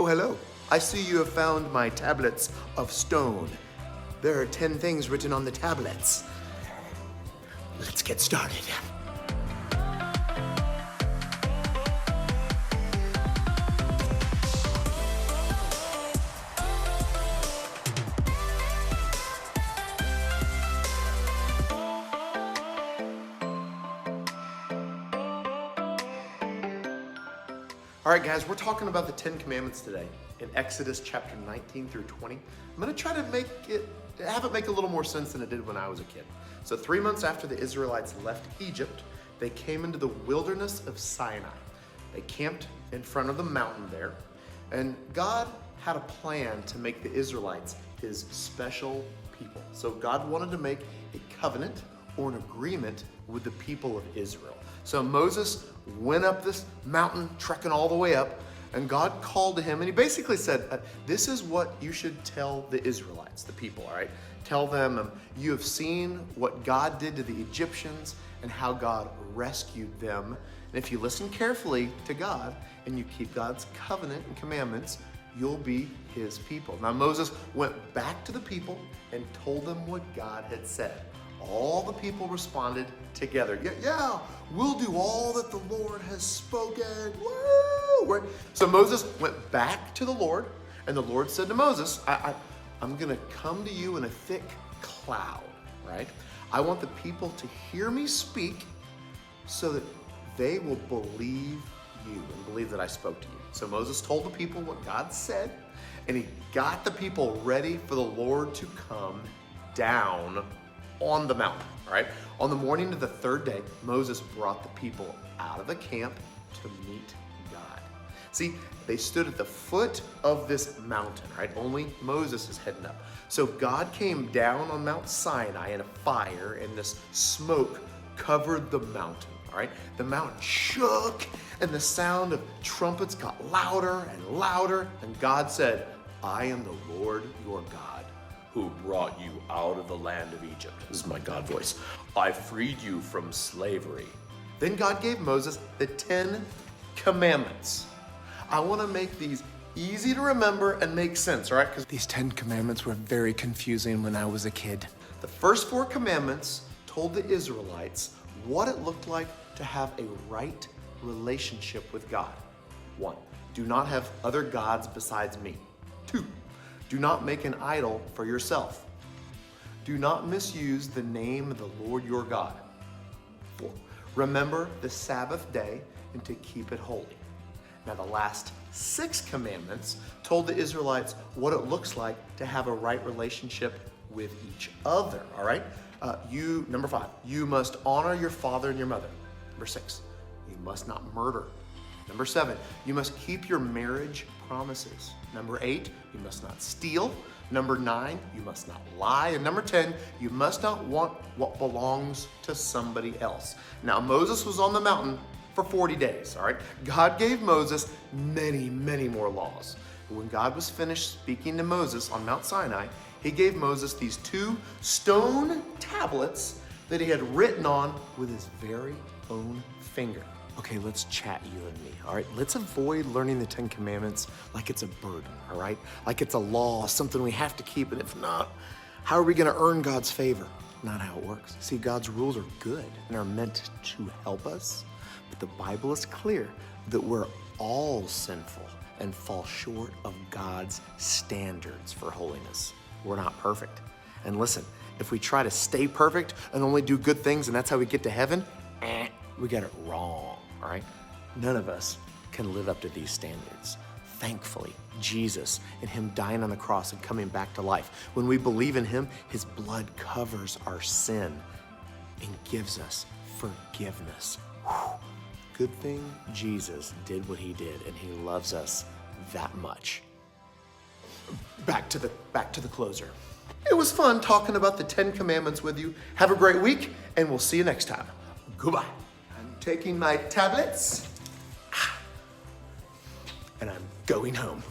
Oh, hello. I see you have found my tablets of stone. There are 10 things written on the tablets. Let's get started. All right, guys, we're talking about the 10 Commandments today in Exodus chapter 19 through 20. I'm gonna try to have it make a little more sense than it did when I was a kid. So 3 months after the Israelites left Egypt, they came into the wilderness of Sinai. They camped in front of the mountain there, and God had a plan to make the Israelites his special people. So God wanted to make a covenant or an agreement with the people of Israel. So Moses went up this mountain, trekking all the way up, and God called to him, and he basically said, this is what you should tell the Israelites, the people, all right? Tell them, you have seen what God did to the Egyptians and how God rescued them. And if you listen carefully to God and you keep God's covenant and commandments, you'll be his people. Now Moses went back to the people and told them what God had said. All the people responded together. Yeah, we'll do all that the Lord has spoken. Woo! Right? So Moses went back to the Lord, and the Lord said to Moses, I'm gonna come to you in a thick cloud, right? I want the people to hear me speak so that they will believe you and believe that I spoke to you. So Moses told the people what God said, and he got the people ready for the Lord to come down on the mountain, all right? On the morning of the third day, Moses brought the people out of the camp to meet God. See, they stood at the foot of this mountain, right? Only Moses is heading up. So God came down on Mount Sinai in a fire, and this smoke covered the mountain, all right? The mountain shook, and the sound of trumpets got louder and louder, and God said, I am the Lord your God, who brought you out of the land of Egypt. This is my God voice. I freed you from slavery. Then God gave Moses the 10 Commandments. I want to make these easy to remember and make sense, all right? Because these 10 Commandments were very confusing when I was a kid. The first 4 commandments told the Israelites what it looked like to have a right relationship with God. 1, do not have other gods besides me. 2, do not make an idol for yourself. Do not misuse the name of the Lord your God. 4, remember the Sabbath day and to keep it holy. Now the last 6 commandments told the Israelites what it looks like to have a right relationship with each other, all right? Number 5, you must honor your father and your mother. Number 6, you must not murder. Number 7, you must keep your marriage promises. Number 8, you must not steal. Number 9, you must not lie. And number 10, you must not want what belongs to somebody else. Now Moses was on the mountain for 40 days, all right? God gave Moses many, many more laws. When God was finished speaking to Moses on Mount Sinai, he gave Moses these 2 stone tablets that he had written on with his very own finger. Okay, let's chat, you and me, all right? Let's avoid learning the 10 Commandments like it's a burden, all right? Like it's a law, something we have to keep, and if not, how are we gonna earn God's favor? Not how it works. See, God's rules are good and are meant to help us, but the Bible is clear that we're all sinful and fall short of God's standards for holiness. We're not perfect. And listen, if we try to stay perfect and only do good things and that's how we get to heaven, we got it wrong, all right? None of us can live up to these standards. Thankfully, Jesus and him dying on the cross and coming back to life. When we believe in him, his blood covers our sin and gives us forgiveness. Whew. Good thing Jesus did what he did, and he loves us that much. Back to the closer. It was fun talking about the 10 Commandments with you. Have a great week, and we'll see you next time. Goodbye. I'm taking my tablets, and I'm going home.